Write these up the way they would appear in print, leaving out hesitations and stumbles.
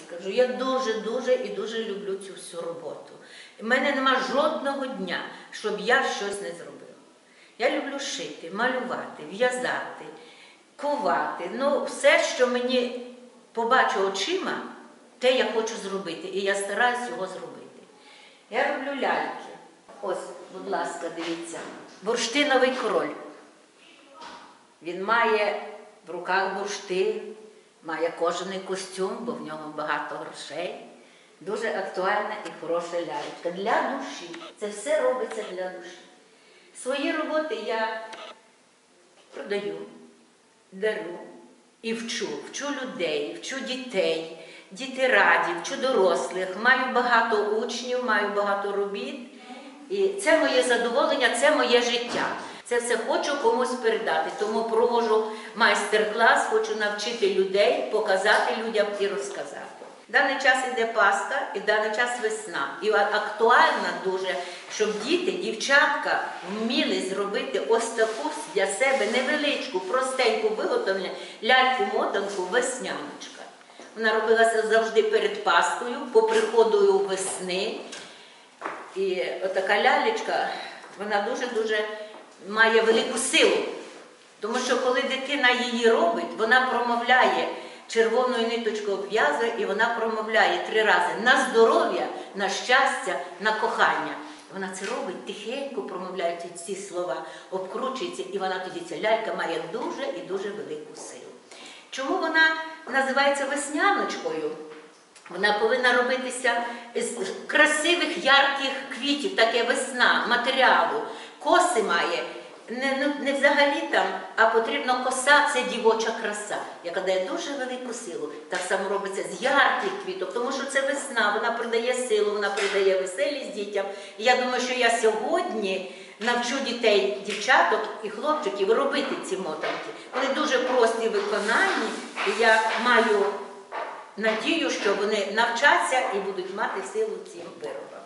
скажу, я дуже і дуже люблю цю всю роботу. У мене нема жодного дня, щоб я щось не зробила. Я люблю шити, малювати, в'язати, ковати. Ну, все, що мені побачу очима, те я хочу зробити. І я стараюсь його зробити. Я роблю ляльки. Ось, будь ласка, дивіться. Бурштиновий король. Він має в руках бурштин, має кожаний костюм, бо в нього багато грошей. Дуже актуальна і хороша лялька. Для душі. Це все робиться для душі. Свої роботи я продаю, дару і вчу. Вчу людей, вчу дітей. Діти раді, вчу дорослих. Маю багато учнів, маю багато робіт. І це моє задоволення, це моє життя. Це все хочу комусь передати. Тому проводжу майстер-клас, хочу навчити людей, показати людям і розказати. В даний час йде Пасха і в даний час весна. І актуально дуже, щоб діти, дівчатка вміли зробити ось таку для себе невеличку, простеньку виготовлення ляльку-мотанку весняночка. Вона робилася завжди перед Пасхою, по приходу весни. І отака лялечка, вона дуже-дуже має велику силу. Тому що коли дитина її робить, вона промовляє, червоною ниточкою обв'язує, і вона промовляє 3 рази на здоров'я, на щастя, на кохання. Вона це робить, тихенько промовляють ці слова, обкручується, і вона тоді, ця лялька, має дуже і дуже велику силу. Чому вона називається весняночкою? Вона повинна робитися з красивих, ярких квітів, таке весна, матеріалу. Коси має, не взагалі там, а потрібно коса – це дівоча краса, яка дає дуже велику силу. Так само робиться з ярких квіток, тому що це весна, вона придає силу, вона придає веселість дітям. І я думаю, що я сьогодні навчу дітей, дівчаток і хлопчиків робити ці мотанки. Вони дуже прості в виконанні, і я маю надію, що вони навчаться і будуть мати силу цим виробам.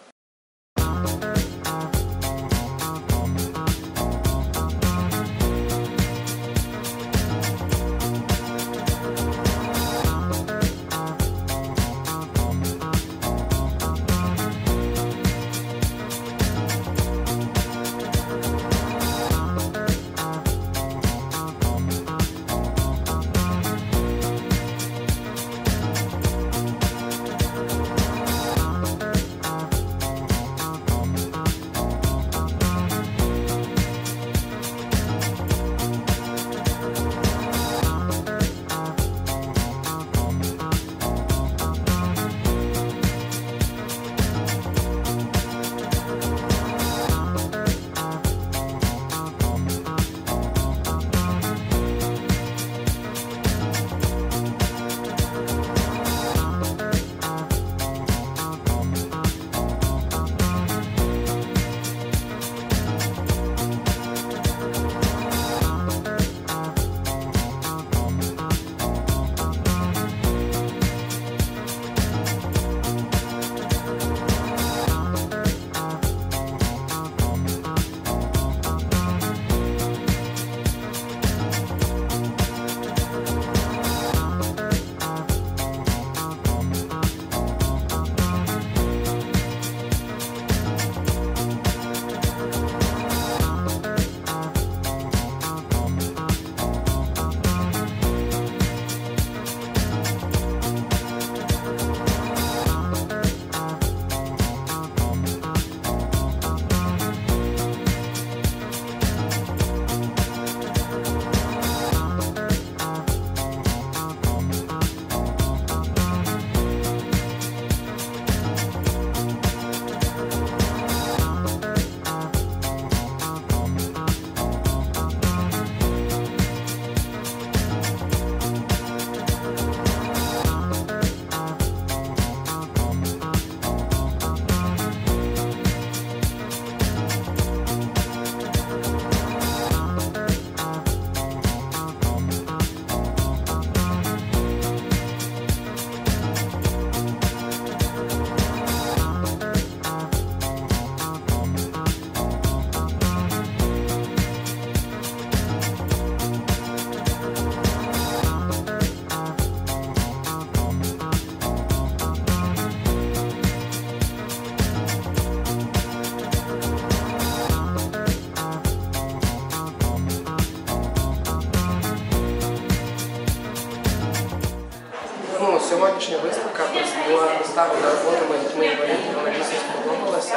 Ну, сьогоднішня виставка була представлена роботами дітьми-інвалідів, вона дійсно сподобалася.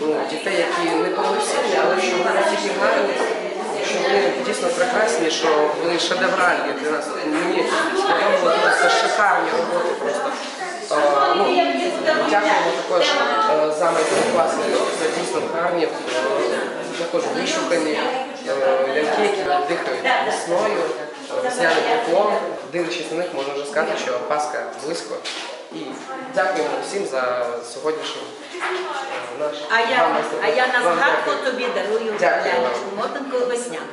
Ну, дітей, які не повноцінні, але що вони настільки гарні, що вони дійсно прекрасні, що вони шедевральні для нас. Мені сподобалося, це шикарні роботи просто. Ну, дякуємо також за майстер-класи, це дійсно гарні, також вишукані ляльки, які дихають весною, весняним теплом. Дивлячись на них, можна вже сказати, що Пасха близько. І дякуємо всім за сьогоднішній наш А я на Вам згадку дякую. тобі дарую Дякую вам. лялечку, мотанку весняну.